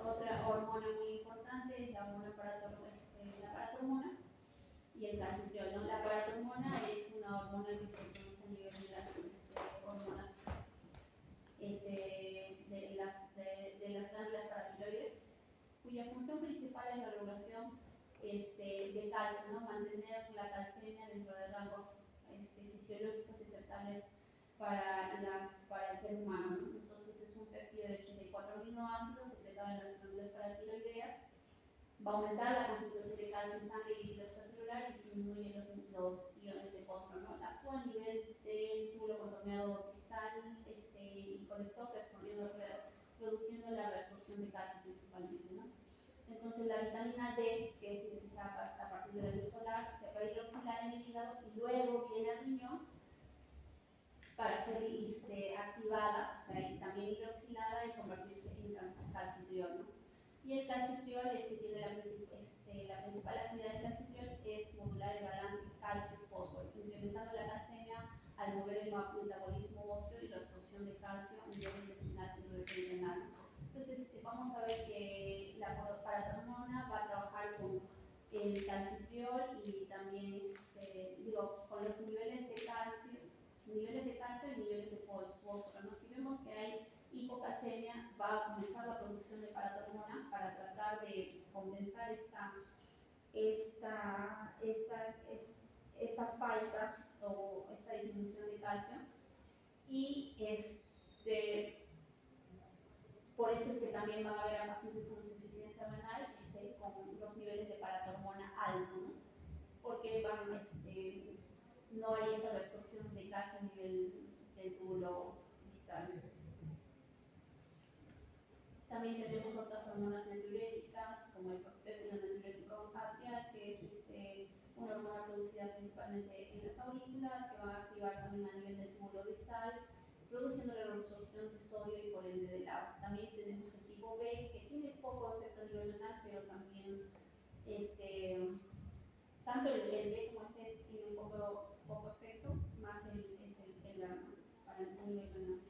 Otra hormona muy importante es la hormona la paratormona y el calcitriol, ¿no? La paratormona es una hormona que se produce a nivel de las hormonas de las glándulas paratiroides, cuya función principal es la regulación de calcio, ¿no? Mantener la calcemia dentro de rangos fisiológicos y aceptables para el ser humano, ¿no? Entonces, es un péptido de 84 aminoácidos secretado en las glándulas paratiroideas. Va a aumentar la concentración de calcio en sangre y líquido extracelular, y disminuye los iones de fósforo, ¿no? Actúa a nivel del túbulo contorneado distal y colector, produciendo la reabsorción de calcio principalmente, ¿no? Entonces, la vitamina D, que es sintetizada a partir de la luz solar, se va a hidroxilar en el hígado y luego viene al riñón para ser activada, o sea, y también hidroxilada, y convertirse en calcitriol, ¿no? Y el calcitriol tiene la principal actividad del calcitriol es modular el balance calcio-fósforo, incrementando la calcemia al mover el metabolismo óseo y la absorción de calcio a nivel intestinal y renal. Entonces, vamos a ver que la paratormona va a trabajar con el calcitriol y también, con los niveles de calcio y niveles de fósforo, ¿no? Si vemos que hay hipocalcemia, va a aumentar la producción de paratormona para tratar de compensar esta falta o esta disminución de calcio, y por eso es que también van a haber a pacientes con insuficiencia renal con los niveles de paratormona altos, ¿no? Porque no hay esa reabsorción de calcio a nivel del túbulo distal. También tenemos otras hormonas natriuréticas, como el péptido natriurético atrial, que es una hormona producida principalmente en las aurículas, que va a activar también a nivel del túbulo distal, produciendo la reabsorción de sodio y por ende del agua. También tenemos el tipo B, que tiene poco efecto a nivel renal, pero también tanto el B como el C tiene un poco efecto, más para el nivel renal.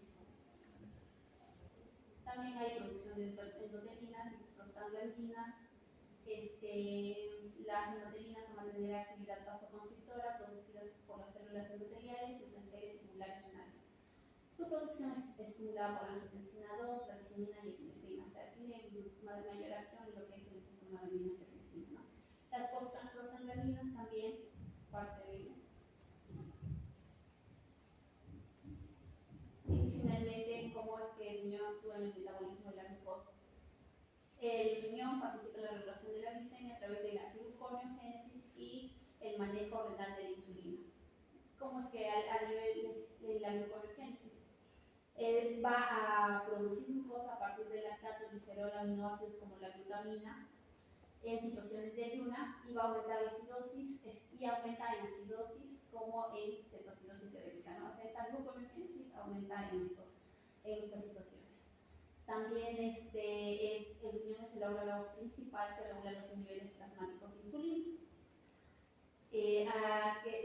También hay producción de endotelinas y prostaglandinas. Las endotelinas van a tener actividad vasoconstrictora producidas por las células endoteliales, esenciales y tubulares renales. Su producción es estimulada por la angiotensina 2, la lisina y epinefrina, o sea, tiene mayor acción en lo que es el sistema de angiotensina, ¿no? Las prostaglandinas también, parte de ello. Y finalmente, cómo es que el riñón actúa en el metabolismo de la glucosa. El riñón participa en la regulación de la glicemia a través de la gluconeogénesis y el manejo renal de la insulina. ¿Cómo es que a nivel de la gluconeogénesis? Va a producir glucosa a partir de lactato, glicerol, aminoácidos como la glutamina en situaciones de ayuna, y va a aumentar la acidosis y aumenta en acidosis como en cetocidosis diabética, ¿no? O sea, esta gluconeogénesis aumenta en estas situaciones. También el riñón es el órgano principal que regula los niveles plasmáticos de insulina.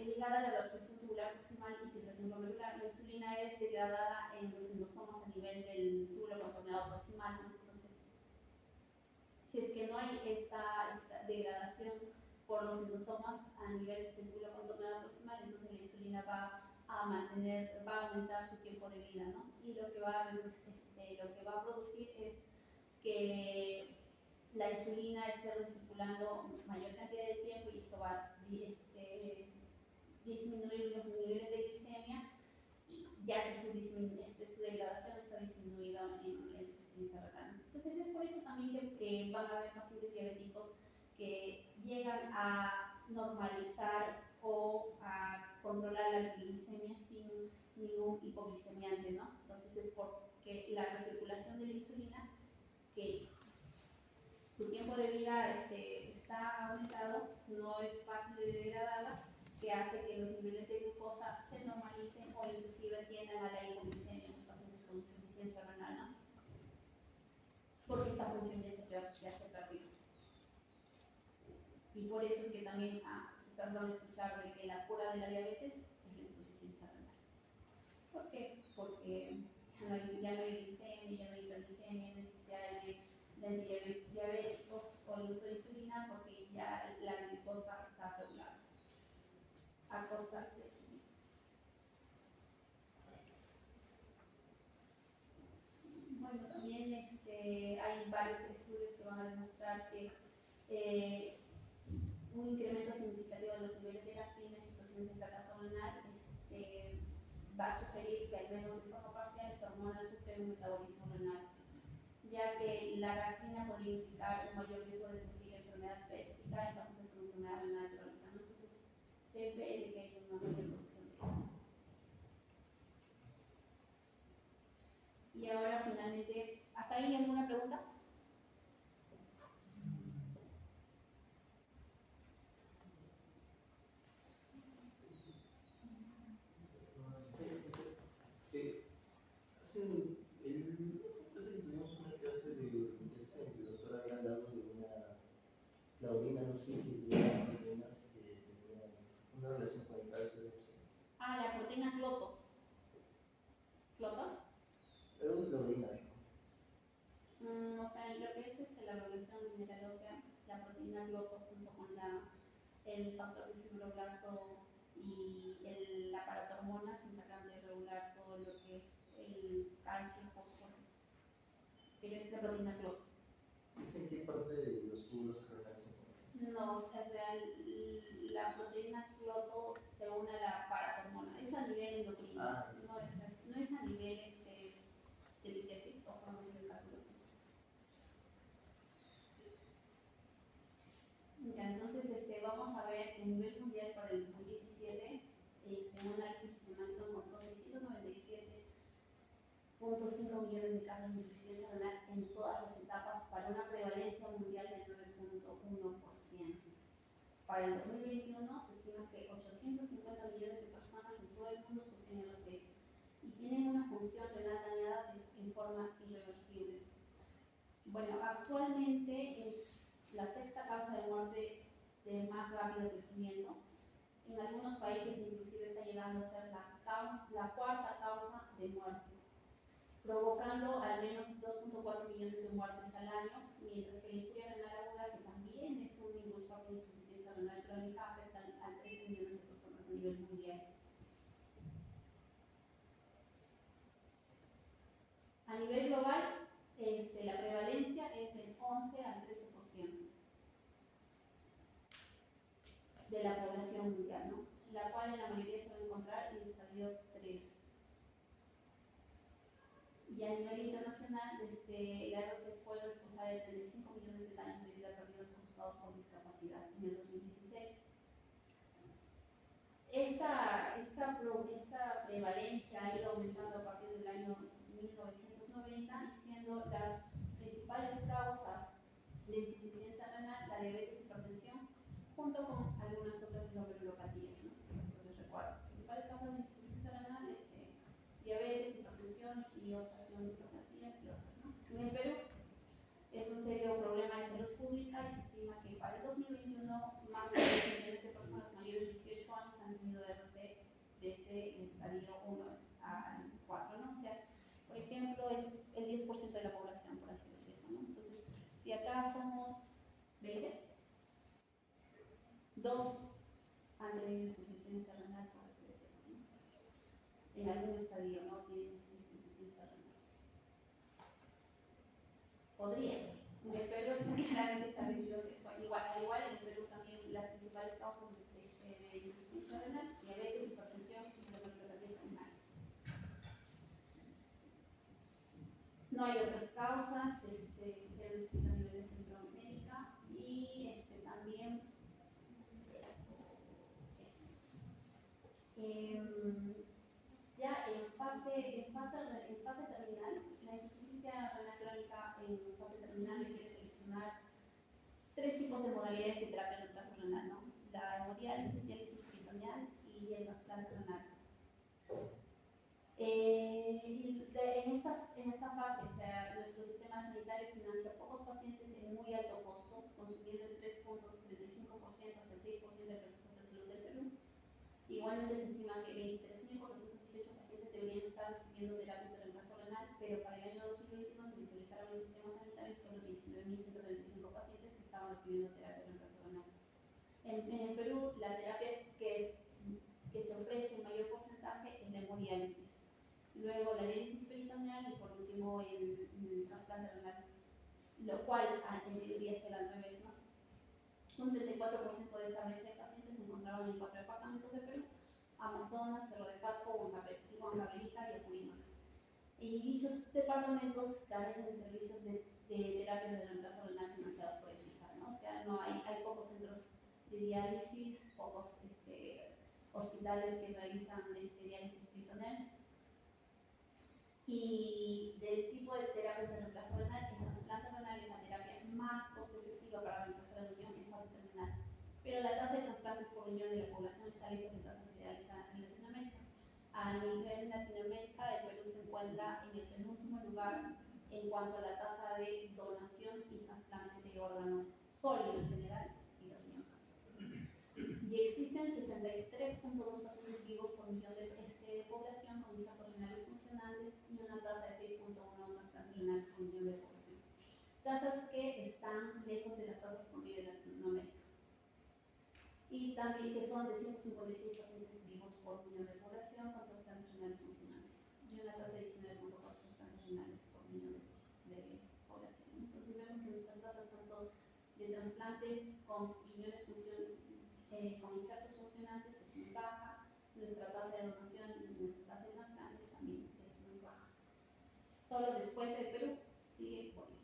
Ligada a la absorción tubular proximal y filtración glomerular, la insulina es degradada en los endosomas a nivel del túbulo contorneado proximal, ¿no? Entonces, si es que no hay esta degradación por los endosomas a nivel del túbulo contorneado proximal, entonces la insulina va a aumentar su tiempo de vida, ¿no? Y lo que va a producir es que la insulina esté recirculando mayor cantidad de tiempo, y esto va a disminuir los niveles de glicemia van a haber pacientes diabéticos que llegan a normalizar o a controlar la glicemia sin ningún hipoglicemiante, ¿no? Entonces es porque la recirculación de la insulina, que su tiempo de vida está aumentado, no es fácil de degradarla, que hace que los niveles de glucosa se normalicen o inclusive tiendan a la hipoglicemia en los pacientes con insuficiencia renal, ¿no? Porque esta función ya se perdió. Y por eso es que también quizás van a escuchar de que la cura de la diabetes es la insuficiencia renal. ¿Por qué? Porque ya no hay glicemia, ya no hay hiperglicemia, necesidad de antidiabéticos o el uso de insulina, porque ya la glucosa está regulada a costa de... Bueno, también hay varios estudios que van a demostrar que un incremento significativo de los niveles de gastrina en situaciones de fracaso renal va a sugerir que al menos de forma parcial esta hormona sufre un metabolismo renal, ya que la gastrina podría implicar un mayor riesgo de sufrir enfermedad péptica en pacientes con enfermedad renal crónica, ¿no? Entonces se ve que hay una mayor producción de hormona. Y ahora finalmente, ¿hasta ahí alguna pregunta? Tuvimos una clase de el doctor había hablado de una claudina, no sé, que tenía proteínas que tenían una relación con el calcio. La proteína cloto. ¿Cloto? Era una claudina. O sea, lo que es la relación mineral ósea, la proteína cloto junto con el factor de fibroblasto y la paratormona se encargan de regular todo lo que es el calcio y fósforo. Pero es la proteína cloto. ¿Es en qué parte de los túbulos renales se encuentra? No, o sea, la proteína cloto se une a la paratormona. Es a nivel endocrino. No es a nivel triquesis o formación del cálculo. Entonces, vamos a ver el nivel mundial para el 2017, un análisis sistemático encontró 697.5 millones de casos de insuficiencia renal en todas las etapas para una prevalencia mundial del 9.1%. Para el 2021 se estima que 850 millones de personas en todo el mundo sufren RC y tienen una función renal dañada en forma irreversible. Bueno, actualmente es la sexta causa de muerte de más rápido crecimiento. En algunos países inclusive está llegando a ser la cuarta causa de muerte, provocando al menos 2.4 millones de muertes al año, mientras que la injuria renal aguda, que también es un impulsor de insuficiencia renal crónica, afecta a 13 millones de personas a nivel mundial. A nivel global, la prevalencia es del 11 al 13% de la población mundial, ¿no? La cual en la mayoría se va a encontrar en estadios 3. Y a nivel internacional, la RC fue responsable de 35 millones de daños de vida perdidos causados por discapacidad en el 2016. Esta prevalencia ha ido aumentando a partir del año 1990, siendo las principales causas de insuficiencia renal la diabetes y hipertensión, junto con algunas otras glomerulopatías, ¿no? Entonces recuerdo, principales causas de insuficiencia renal, diabetes, hipertensión y otras glomerulopatías y otras, ¿no? En el Perú es un serio problema de salud pública y se estima que para el 2021 más de 10 millones de personas mayores de 18 años han tenido RC desde el estadio 1 al 4, ¿no? O sea, por ejemplo, es el 10% de la población, por así decirlo, ¿no? Entonces, si acá somos 20, 2 han tenido insuficiencia renal, por así decirlo, ¿no? En algún estadio, ¿no? Tienen insuficiencia renal. Podría ser. En el Perú es claramente establecido que, al igual en el Perú también las principales causas de insuficiencia renal, diabetes, hipertensión y glomerulopatías renales. No hay otras causas, se población inscrita a nivel de Centroamérica y también ya en fase terminal, la insuficiencia renal crónica en fase terminal requiere seleccionar tres tipos de modalidades de terapia de reemplazo renal, ¿no? La hemodiálisis, diálisis peritoneal y el trasplante renal. En esta fase, o sea, nuestro sistema sanitario financia pocos pacientes en muy alto costo, consumiendo el 3.35% hasta el 6% del presupuesto de salud del Perú. Igualmente se estima que 23.418 pacientes deberían estar recibiendo terapias de reemplazo renal, pero para el año 2021 se visualizaron en el sistema sanitario solo 19.135 pacientes que estaban recibiendo terapia de reemplazo renal. En el Perú, la terapia que se ofrece en mayor porcentaje es la hemodiálisis, luego la diálisis peritoneal y por último el trasplante renal, lo cual debería ser al revés, ¿no? Un 34% de esa brecha de pacientes se encontraban en 4 departamentos de Perú: Amazonas, Cerro de Pasco, Huancavelica y Apurímac. Y dichos departamentos carecen de servicios de terapias de reemplazo renal financiados por el FISA, ¿no? O sea, no hay pocos centros de diálisis, pocos hospitales que realizan diálisis peritoneal. Y del tipo de terapias de reemplazo renal, el trasplante renal es la terapia más costo efectiva para reemplazar el riñón en fase terminal. Pero la tasa de trasplantes por riñón de la población está lejos de tasas idealizadas en Latinoamérica. A nivel Latinoamérica, el Perú se encuentra en el penúltimo lugar en cuanto a la tasa de donación y trasplante de órgano sólido en general y de riñón. Y existen 63.2 pacientes vivos por millón de población con hijos renales funcionales y una tasa de 6.1 trasplantes renales por millón de población. Tasas que están lejos de las tasas promedio de Latinoamérica. Y también que son de 156 pacientes vivos por millón de población con trasplantes renales funcionales y una tasa de 19.4 trasplantes renales por millón de población. Entonces vemos que nuestras tasas tanto de trasplantes con riñones con injertos funcionantes es muy baja, nuestra tasa de donación y nuestra tasa de trasplantes también es muy baja. Solo después de Perú sigue Bolivia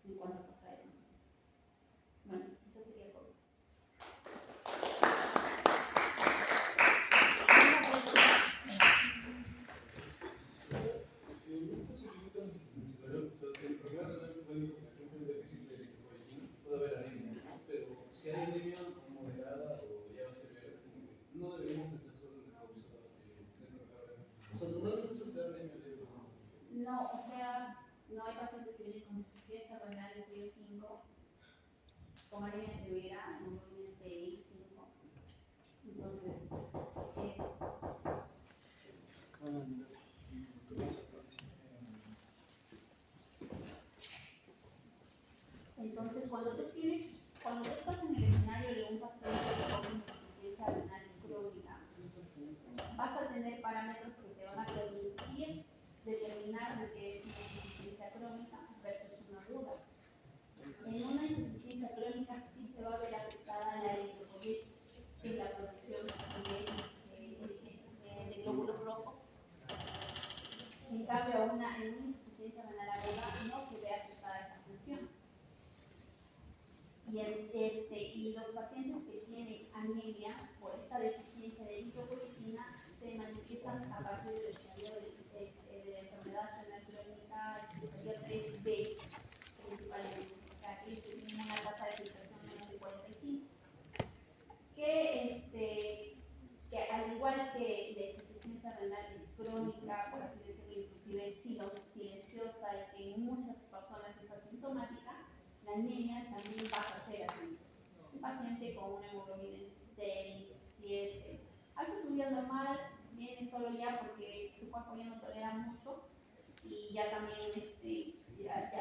en cuanto a tasa de donación. Bueno, eso sería todo. Si hay anemia moderada o ya severa, no deberíamos pensar solo en la causa de no necesita anemia leve. No, o sea, no hay pacientes que vienen con insuficiencia renal estadio 5, con anemia severa, hemoglobina 6, 5. Entonces, cuando tú estás en el escenario de un paciente con insuficiencia renal crónica, vas a tener parámetros que te van a permitir determinar lo que es una insuficiencia crónica versus una aguda. En una insuficiencia crónica sí se va a ver afectada la eritropoyesis en la producción de glóbulos rojos. En cambio, en una insuficiencia renal aguda no se ve afectada esa función. Y los pacientes que tienen anemia por esta deficiencia de eritropoyetina se manifiestan a partir del estadio de la enfermedad renal crónica superior 3B principalmente. O sea, que tienen una tasa de filtración menos de 45. Que al igual que la insuficiencia renal es crónica, por así decirlo, inclusive silenciosa y que en muchas personas es asintomática, la anemia también pasa a ser así. Un paciente con una hemoglobina en 6, 7, algo su vida normal, viene solo ya porque su cuerpo ya no tolera mucho y ya también, ya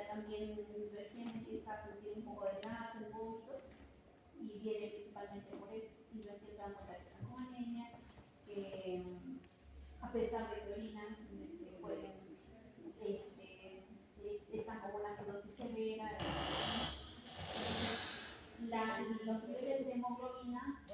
también recién empieza a sentir un poco de náuseas, vómitos y viene principalmente por eso. Y recién se dan cuenta que están con anemia, que a pesar de que orinan, están con una acidosis severa. Los niveles de hemoglobina